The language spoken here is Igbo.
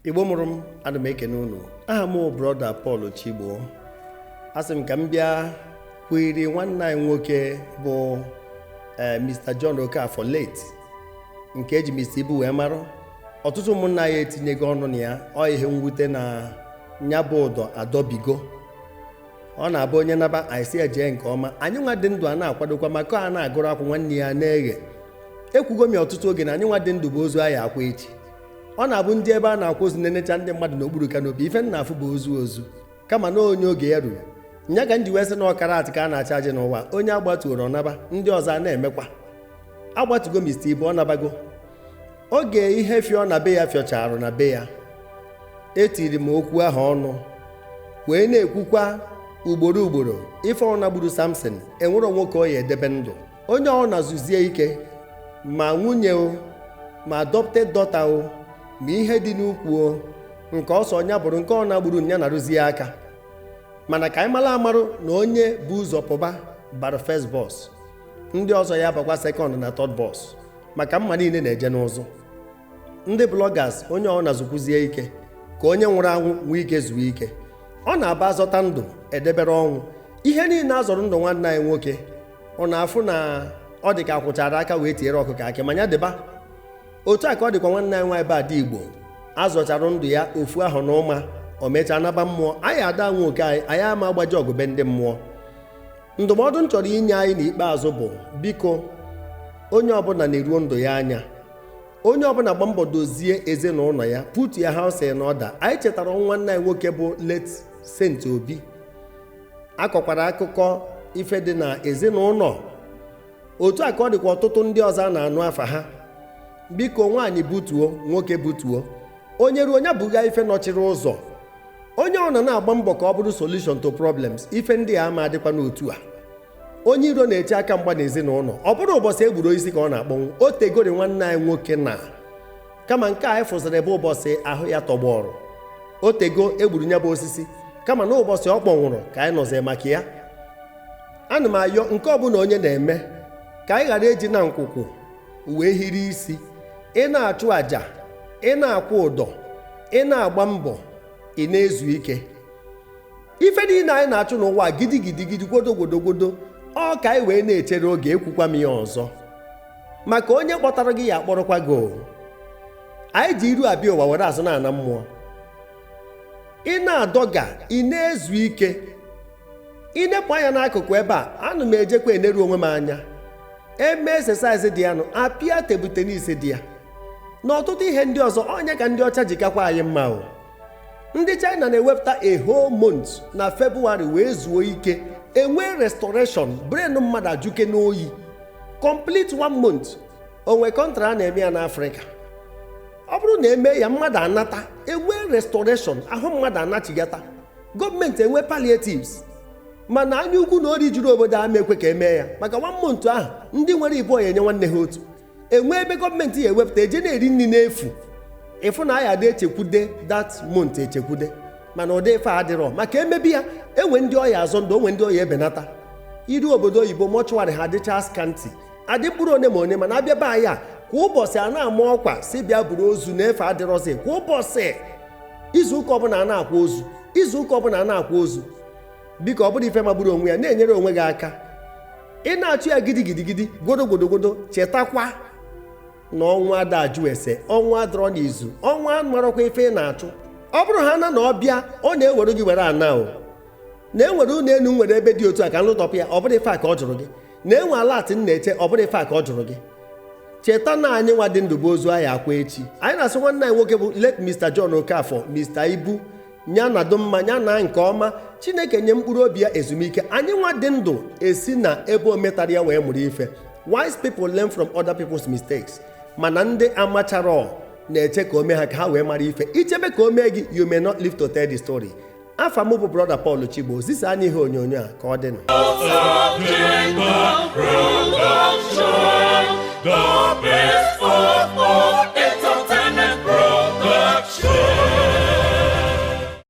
Igbo mụrụ m ana m ekene unu. Aha m brọda Paul Chigbo. Asị m ka m bịa kwiri nwanne anyị nwoke bụ Mr. John Okafor late nke eji Mr. Ibu wee mara. Ọtụtụ ụmụnna ya etinyego ọnụ na ya. Ọ ihe mwute na nya bụ ụdọ adọbigo. Ọ na-abụ onye naba anyị si eje nke ọma. Anyị nwa dị ndụ a na-akwadokwa maka a na-agụrụ akwụ nwanne ya na-eghe. Ekwugo m ọtụtụ oge na anyị nwa dị ndụ bụ ozu anyị akwa echi. Ọ na-abụ ndị ebe a na-akwa ozu na-enecha ndị mmadụ n'okpuru kanopi ife nna afụ bụ ozu kama na onye oge ya ruru nya ka nji wee sị na ọkara atị ka a na-acha aja n'ụwa onye agbatuoro ọnaba ndị ọzọ a na-emekwa agbatugo Mr. Ibu ọ nabago oge ihe fịọ na be ya fịọcharụ na be ya etiri m okwu ahụ ọnụ wee na-ekwukwa ugboro ife ọ na-gburu Samson enwero nwoke ọ ya edebe ndụ onye ọ na-azụzie ike ma nwunye o ma adopted daughter o ma ihe dị n'ukwu o nke ọsọ ọnya bụrụ nke ọ na-agburu nya na-arụzie aka mana ka anyị mara amarụ na onye bụ ụzọ pụba bara first bus ndị ọzọ ya bakwa second na third bus maka mma niile na-eje n'ụzọ ndị bloggers onye ọ na-azụkwuzie ike ka onye nwụrụ anwụ nwee ike zuo ike ọ na-aba azọta ndụ edebere ọnwụ ihe niile azọrọ ndụ nwanne anyị nwoke ọ na-afụ na ọ dị ka akwụchara aka wee tinyere ọkụkọ akị manya dịba otu a ka ọ dịkwa nwanne anyị nwa ebe a dị Igbo azọchara ndụ ya ofu ahụ na ụma o mechaa naba mmụọ anyị ada nwa oke anyị ama agbaji ọgụbe ndị mmụọ ndụmọdụ m chọrọ inye anyị n'ikpeazụ bụ biko onye ọbụla na-eruo ndụ ya anya onye ọbụla gba mbọ dozie ezinụlọ ya put ya house in order. Anyị chetara nwanne anyị nwoke bụ late Saint Obi akọkwara akụkọ ife dị na ezinụlọ otu a ka ọ dịkwa ọtụtụ ndị ọzọ a na-anụ afa ha biko nwaanyị butuo nwoke butuo onye ruo onye bụga ife nọchiri ụzọ onye ọ na-agba mbọ ka ọ bụrụ solution to problems ife ndị a ma adịkwa n'otu a onye iro na-eche aka mgba n'ezinụlọ ọ bụrụ ụbọchị egburu isi ka ọ na-akpọnwụ o tegori nwanne anyị nwoke na kama nke anyị fụsịrị ebe ụbọchị ahụ ya tọgbọrọ o tego egburu nya bụ osisi kama na ụbọchị ọ kpọnwụrụ ka anyị nọzie maka ya ana m ayọ nke ọbụla onye na-eme ka anyị ghara eji na nkwụkwụ wee hiri isi ị na-achụ àjà ị na-akwụ ụdọ ị na-agba mbọ ị na-ezu ike ife niile anyị na-achụ n'ụwa gidigidi gwodo ọ ka anyị wee na-echere oge ekwukwa m ya ọzọ maka onye kpọtara gị ya akpọrọkwa gị anyị ji iru abịa ụwa were azụ na-ana mmụọ ị na-adọga ị na-ezu ike ị nepụ anya n'akụkụ ebe a ana m ejekwa eneru onwe m anya eme exercise dị ya nụ apịa tebụl tenis dị ya na ọtụtụ ihe ndị ọzọ onye ka ndị ọcha jikakwa anyị mma o ndị China na-ewepụta a whole month na Febụwarị wee zuo ike enwe restoration brain mmadụ ajụke n'oyi complete 1 month onwe kontra a na-eme ya n'Afrịka ọ bụrụ na eme ya mmadụ anata enwe restoration ahụ mmadụ anachigata gọọmenti enwe palliatives mana anya ukwu na ori juru obodo a ekwe ka eme ya maka 1 month ahụ ndị nwere ibu ya enye nwanne ha otu enwe ebe gọọmenti ya ewepụta eje na-eri nri n'efu ịfụ na aya dị echekwude that month echekwude mana ụdị ife adịrọ maka emebi ya enwe ndị ọya azọ ndụ onwe ndị ọya ebenata iru obodo oyibo mọchụwarị ha adịcha skanti adị mkpụrụ one ma one mana abịa be anyị kwa ụbọchị a na-ama ọkwa si bịa buru ozu na efe adịrọzi kwa ụbọchị izuụka ọbụla a na-akwa ozu izuụka ọbụla a na-akwa ozu biko ọ bụrụ ife magburu onwe ya na-enyere onwe gị aka ị na-achụ ya gidigidi gwodo chetakwa na ọnwa ada ajụ ese ọnwa adọrọ n'izu ọnwa marọkwa ife ị na-achụ ọ bụrụ ha na ọbịa ọ na-ewere gị were ana o na-enwere ụlọ elu nwere ebe dị otu a ka nlụtọpụ ya ọ bụrụ ife a ka ọ jụrụ gị na-enwe alatị na-eche ọ bụrụ ife a ka ọ jụrụ gị cheta na anyị nwa dị ndụ bụ ozu anyị akwa echi anyị na-asị nwanne anyị nwoke bụ late Mr. John Okafor Mr. Ibu nya na do mma nya na nke ọma Chineke nye mkpụrụ obi ya ezumike anyị nwa dị ndụ esi na ebe o metara ya wee mụrụ ife wise people learn from other people's mistakes mana ndị amachara na-eche ka o mee ha ka ha wee mara ife ichebe ka o mee gị you may not live to tell the story afa m bụ brọda Paul Chigbo zisa anyị ihe onyonyo a ka ọ dị nụ